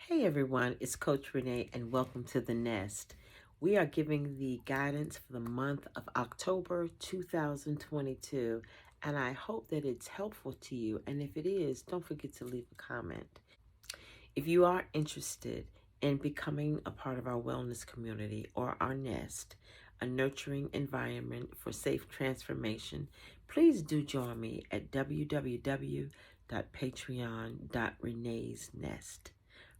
Hey everyone, it's Coach Renee and welcome to The Nest. We are giving the guidance for the month of October 2022, and I hope that it's helpful to you. And if it is, don't forget to leave a comment. If you are interested in becoming a part of our wellness community or our Nest, a nurturing environment for safe transformation, please do join me at www.patreon.reneesnest.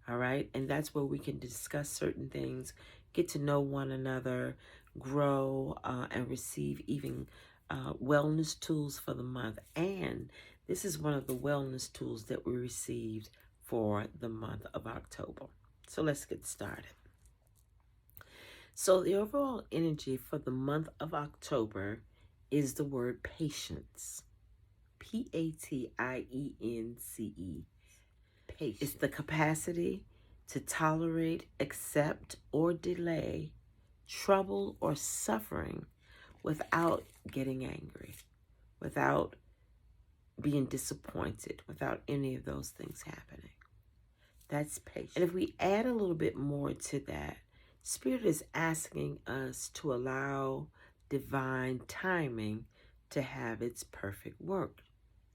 All right. And that's where we can discuss certain things, get to know one another, grow, and receive even wellness tools for the month. And this is one of the wellness tools that we received for the month of October. So let's get started. So the overall energy for the month of October is the word patience. Patience. Patience. It's the capacity to tolerate, accept, or delay trouble or suffering without getting angry, without being disappointed, without any of those things happening. That's patience. And if we add a little bit more to that, Spirit is asking us to allow divine timing to have its perfect work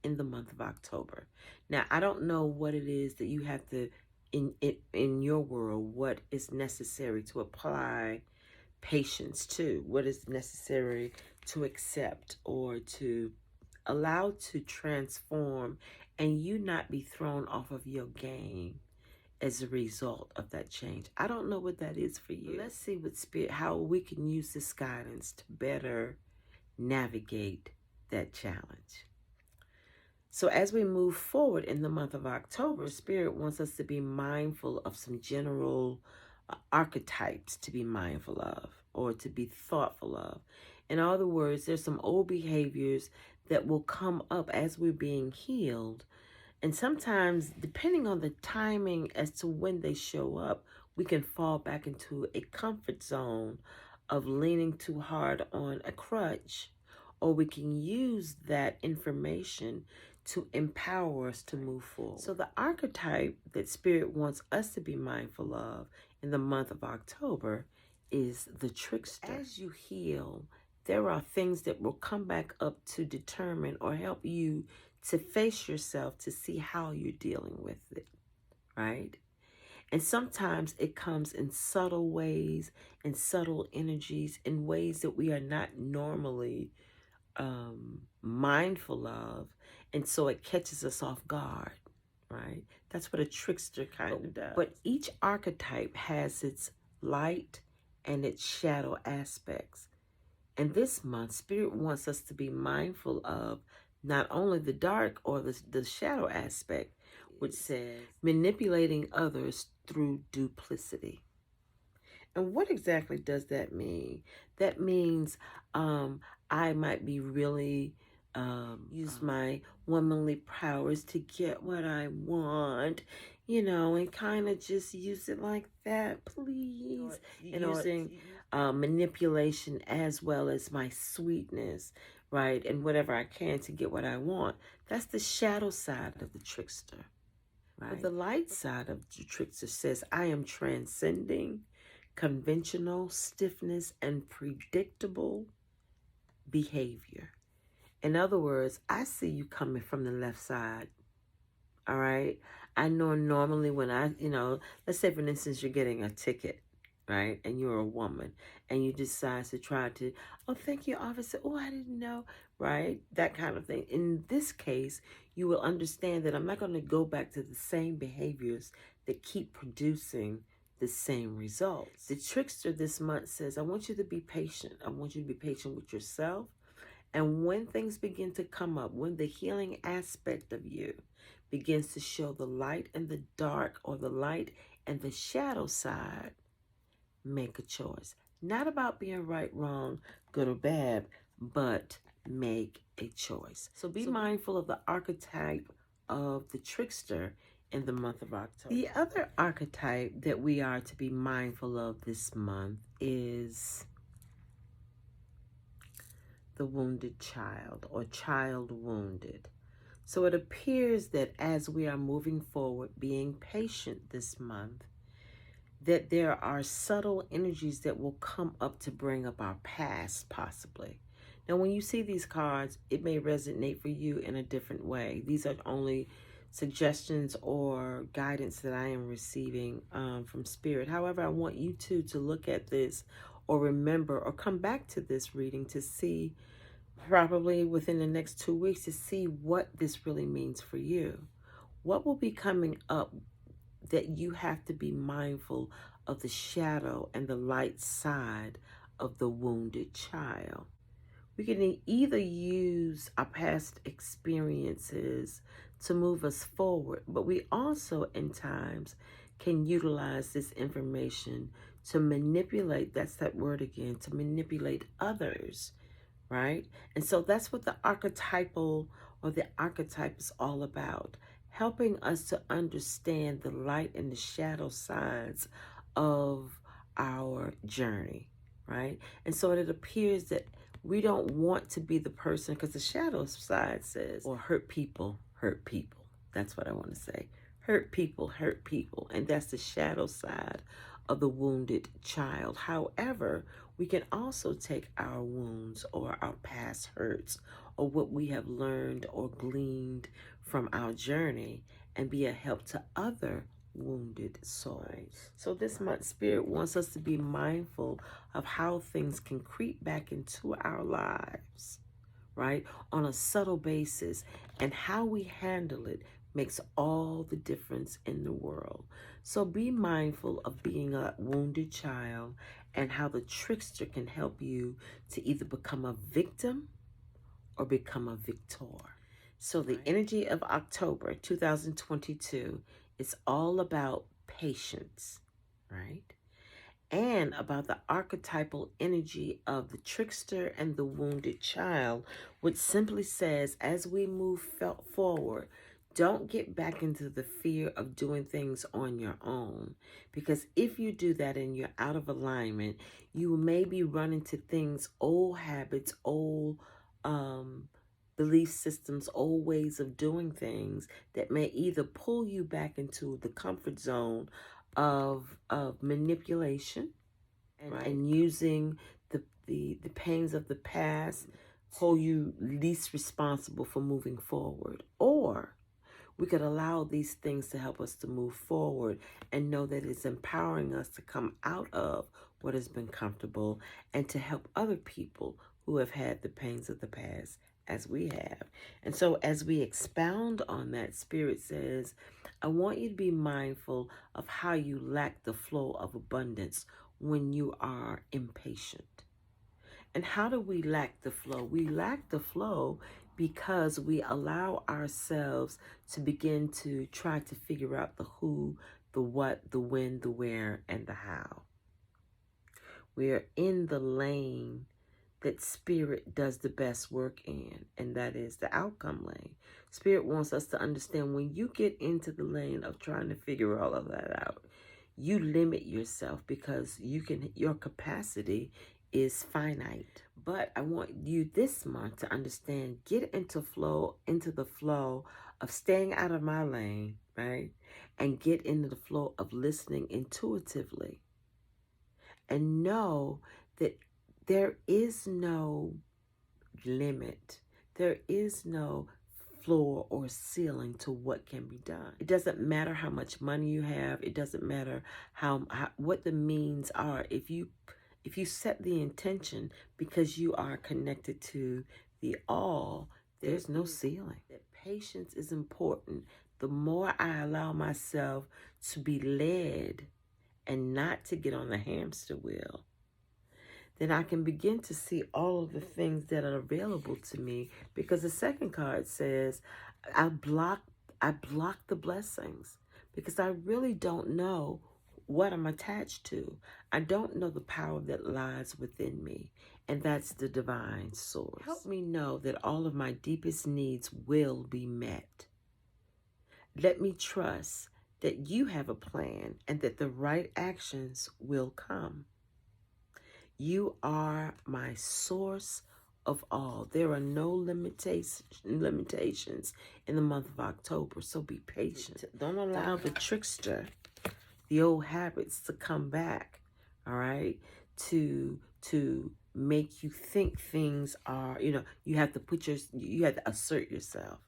in the month of October. Now, I don't know what it is that you have to, in your world, what is necessary to apply patience to, what is necessary to accept or to allow to transform, and you not be thrown off of your game as a result of that change. I don't know what that is for you. Let's see what Spirit, how we can use this guidance to better navigate that challenge. So as we move forward in the month of October, Spirit wants us to be mindful of some general archetypes to be mindful of or to be thoughtful of. In other words, there's some old behaviors that will come up as we're being healed. And sometimes, depending on the timing as to when they show up, we can fall back into a comfort zone of leaning too hard on a crutch, or we can use that information to empower us to move forward. So the archetype that Spirit wants us to be mindful of in the month of October is the trickster. As you heal, there are things that will come back up to determine or help you to face yourself to see how you're dealing with it, right? And sometimes it comes in subtle ways, in subtle energies, in ways that we are not normally mindful of, and so it catches us off guard, right? That's what a trickster kind of does. But each archetype has its light and its shadow aspects. And this month, Spirit wants us to be mindful of not only the dark or the shadow aspect, which says manipulating others through duplicity. And what exactly does that mean? That means I might be really use my womanly powers to get what I want, and kind of just use it like that, please. And using manipulation as well as my sweetness, right? And whatever I can to get what I want. That's the shadow side of the trickster, right? But the light side of the trickster says, I am transcending conventional stiffness and predictable behavior. In other words, I see you coming from the left side. All right. I know normally when let's say for instance, you're getting a ticket, right? And you're a woman and you decide to try to, oh, thank you, officer. Oh, I didn't know, right? That kind of thing. In this case, you will understand that I'm not going to go back to the same behaviors that keep producing the same results. The trickster this month says, I want you to be patient. I want you to be patient with yourself. And when things begin to come up, when the healing aspect of you begins to show the light and the dark, or the light and the shadow side, make a choice. Not about being right, wrong, good or bad, but make a choice. So be mindful of the archetype of the trickster in the month of October. The other archetype that we are to be mindful of this month is the wounded child, or child wounded. So it appears that as we are moving forward, being patient this month, that there are subtle energies that will come up to bring up our past, possibly. Now, when you see these cards, it may resonate for you in a different way. These are only suggestions or guidance that I am receiving from Spirit. However, I want you to look at this or remember or come back to this reading to see, probably within the next 2 weeks, to see what this really means for you. What will be coming up that you have to be mindful of the shadow and the light side of the wounded child. We can either use our past experiences to move us forward, but we also, in times, can utilize this information to manipulate, that's that word again, to manipulate others, right? And so that's what the archetypal or the archetype is all about, helping us to understand the light and the shadow sides of our journey, right? And so it appears that we don't want to be the person, because the shadow side says, or hurt people hurt people. That's what I want to say. Hurt people hurt people. And that's the shadow side of the wounded child. However, we can also take our wounds or our past hurts or what we have learned or gleaned from our journey and be a help to other wounded souls. So this month, Spirit wants us to be mindful of how things can creep back into our lives, right, on a subtle basis, and how we handle it makes all the difference in the world. So be mindful of being a wounded child and how the trickster can help you to either become a victim or become a victor. So the energy of October 2022 is all about patience, right? And about the archetypal energy of the trickster and the wounded child, which simply says, as we move forward, don't get back into the fear of doing things on your own. Because if you do that and you're out of alignment, you may be running to things, old habits, old belief systems, old ways of doing things that may either pull you back into the comfort zone of manipulation, right, and using the pains of the past hold you least responsible for moving forward. Or we could allow these things to help us to move forward and know that it's empowering us to come out of what has been comfortable and to help other people who have had the pains of the past as we have. And so as we expound on that, Spirit says, I want you to be mindful of how you lack the flow of abundance when you are impatient. And how do we lack the flow? We lack the flow because we allow ourselves to begin to try to figure out the who, the what, the when, the where, and the how. We are in the lane that Spirit does the best work in, and that is the outcome lane. Spirit wants us to understand, when you get into the lane of trying to figure all of that out, you limit yourself because your capacity is finite. But I want you this month to understand, get into the flow of staying out of my lane, right? And get into the flow of listening intuitively. And know that there is no limit. There is no floor or ceiling to what can be done. It doesn't matter how much money you have. It doesn't matter how what the means are. If you set the intention, because you are connected to the all, there's no ceiling. That patience is important. The more I allow myself to be led and not to get on the hamster wheel, then I can begin to see all of the things that are available to me. Because the second card says, I block the blessings, because I really don't know what I'm attached to. I don't know the power that lies within me, and that's the divine source. Help me know that all of my deepest needs will be met. Let me trust that you have a plan and that the right actions will come. You are my source of all. There are no limitations in the month of October, so be patient. Don't allow the trickster, the old habits, to come back, all right, to make you think things are, you have to assert yourself.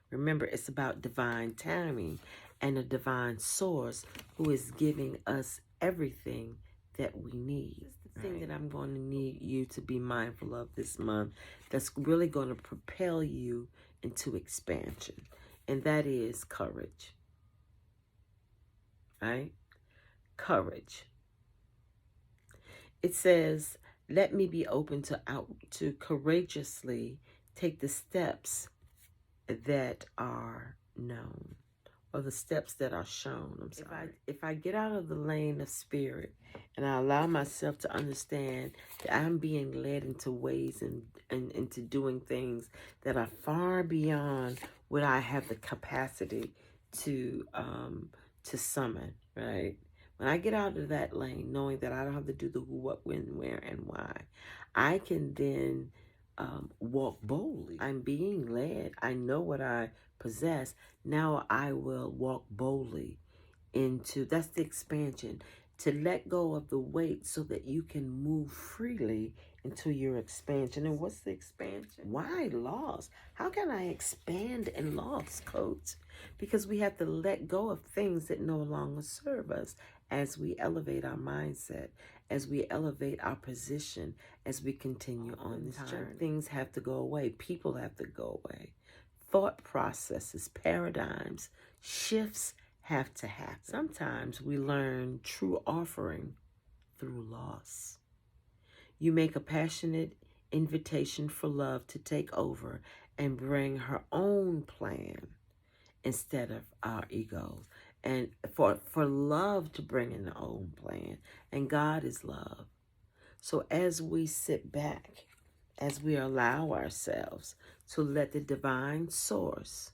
Remember, it's about divine timing and a divine source who is giving us everything that we need. The thing that I'm going to need you to be mindful of this month that's really going to propel you into expansion, and that is courage. Right? Courage. It says, let me be open to courageously take the steps that are known, or the steps that are shown. I'm sorry. If I get out of the lane of spirit and I allow myself to understand that I'm being led into ways and into doing things that are far beyond what I have the capacity to summon, right? When I get out of that lane, knowing that I don't have to do the who, what, when, where, and why, I can then walk boldly. I'm being led. I know what I possess. Now I will walk boldly into, that's the expansion, to let go of the weight so that you can move freely into your expansion. And what's the expansion? Why loss? How can I expand in loss, Coach? Because we have to let go of things that no longer serve us as we elevate our mindset, as we elevate our position, as we continue on this journey. Things have to go away. People have to go away. Thought processes, paradigms, shifts have to happen. Sometimes we learn true offering through loss. You make a passionate invitation for love to take over and bring her own plan instead of our egos. And for love to bring in the own plan. And God is love. So as we sit back, as we allow ourselves to let the divine source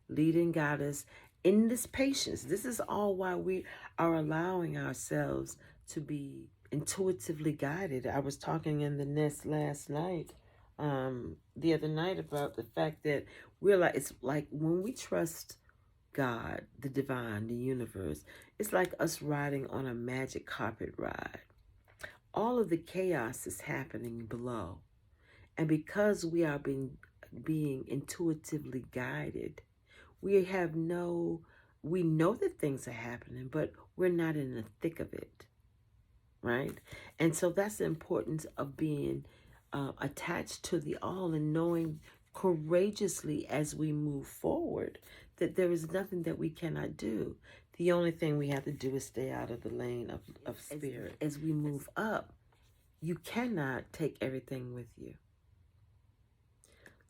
lead and guide us in this patience, this is all why we are allowing ourselves to be intuitively guided. I was talking in the nest last night, the other night, about the fact that it's like when we trust God, the divine, the universe, it's like us riding on a magic carpet ride. All of the chaos is happening below. And because we are being intuitively guided, we know that things are happening, but we're not in the thick of it, right? And so that's the importance of being attached to the all and knowing courageously as we move forward that there is nothing that we cannot do. The only thing we have to do is stay out of the lane of spirit. As we move up, you cannot take everything with you.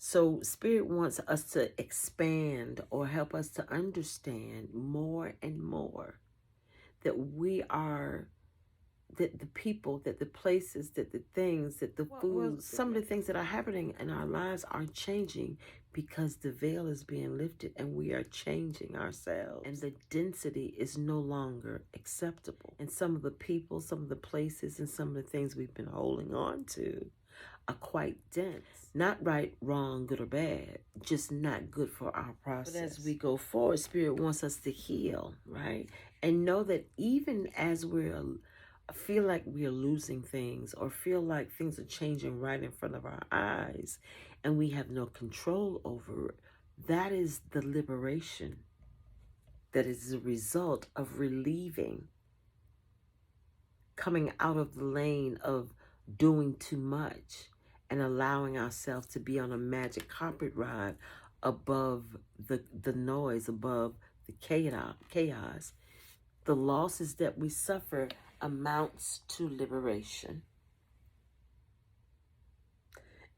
So Spirit wants us to expand or help us to understand more and more that we are, that the people, that the places, that the things, that the foods, some of the things that are happening in our lives are changing because the veil is being lifted and we are changing ourselves. And the density is no longer acceptable. And some of the people, some of the places, and some of the things we've been holding on to are quite dense. Not right, wrong, good or bad, just not good for our process. But as we go forward, Spirit wants us to heal, right? And know that even as feel like we're losing things or feel like things are changing right in front of our eyes and we have no control over it, that is the liberation that is the result of relieving, coming out of the lane of doing too much and allowing ourselves to be on a magic carpet ride above the noise, above the chaos. The losses that we suffer amounts to liberation.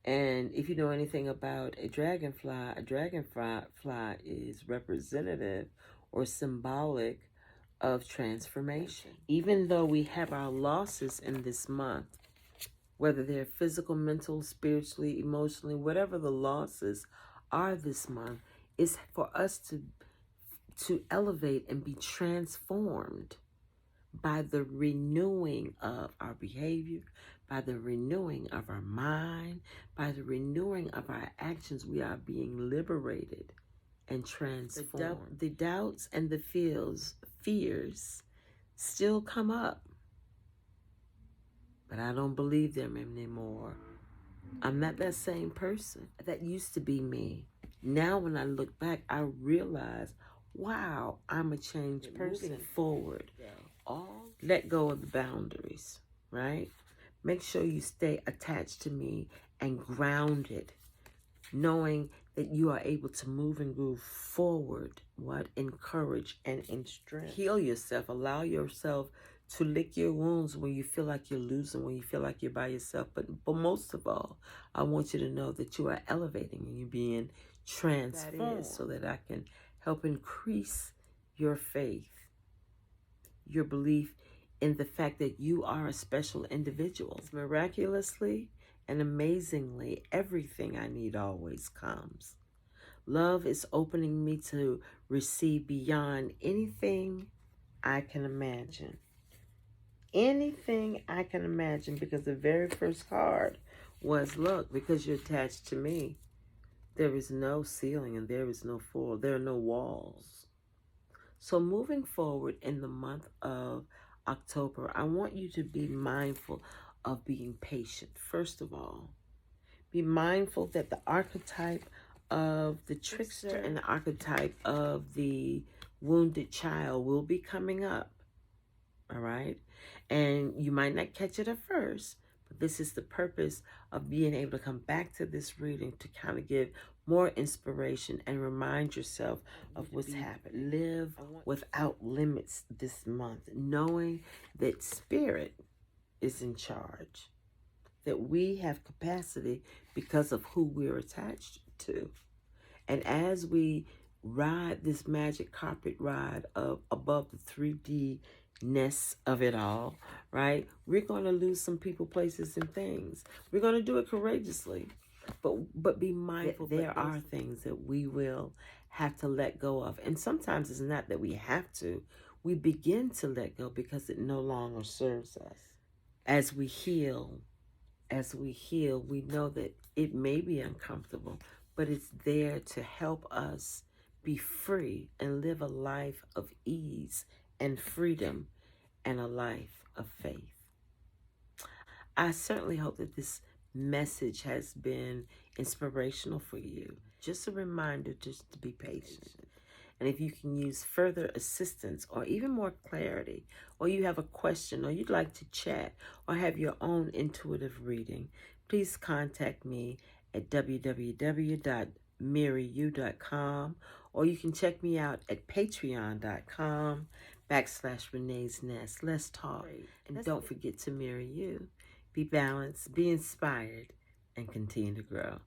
And if you know anything about a dragonfly is representative or symbolic of transformation. Even though we have our losses in this month, whether they're physical, mental, spiritually, emotionally, whatever the losses are this month, is for us to elevate and be transformed by the renewing of our behavior, by the renewing of our mind, by the renewing of our actions, we are being liberated and transformed. The doubts and the fears still come up, but I don't believe them anymore. I'm not that same person. That used to be me. Now when I look back, I realize, wow, I'm a changed person. Moving forward, let go of the boundaries, right? Make sure you stay attached to me and grounded, knowing that you are able to move and groove forward, in courage and in strength. Heal yourself. Allow yourself to lick your wounds when you feel like you're losing, when you feel like you're by yourself. But most of all, I want you to know that you are elevating and you're being transformed, so that I can help increase your faith, your belief in the fact that you are a special individual. Miraculously and amazingly, everything I need always comes. Love is opening me to receive beyond anything I can imagine. Anything I can imagine, because the very first card was, look, because you're attached to me, there is no ceiling and there is no floor. There are no walls. So moving forward in the month of October, I want you to be mindful of being patient. First of all, be mindful that the archetype of the trickster and the archetype of the wounded child will be coming up. All right? And you might not catch it at first, but this is the purpose of being able to come back to this reading to kind of give more inspiration and remind yourself of what's happened. Live without limits this month, knowing that Spirit is in charge, that we have capacity because of who we're attached to. And as we ride this magic carpet ride of above the 3D-ness of it all, right? We're going to lose some people, places, and things. We're going to do it courageously, but be mindful there are things that we will have to let go of. And sometimes it's not that we have to. We begin to let go because it no longer serves us. As we heal, we know that it may be uncomfortable, but it's there to help us be free and live a life of ease and freedom and a life of faith. I certainly hope that this message has been inspirational for you. Just a reminder just to be patient. And if you can use further assistance or even more clarity, or you have a question, or you'd like to chat, or have your own intuitive reading, please contact me at www.marryu.com, or you can check me out at patreon.com/Renee's Nest. Let's talk. And don't forget to marry you. Be balanced, be inspired, and continue to grow.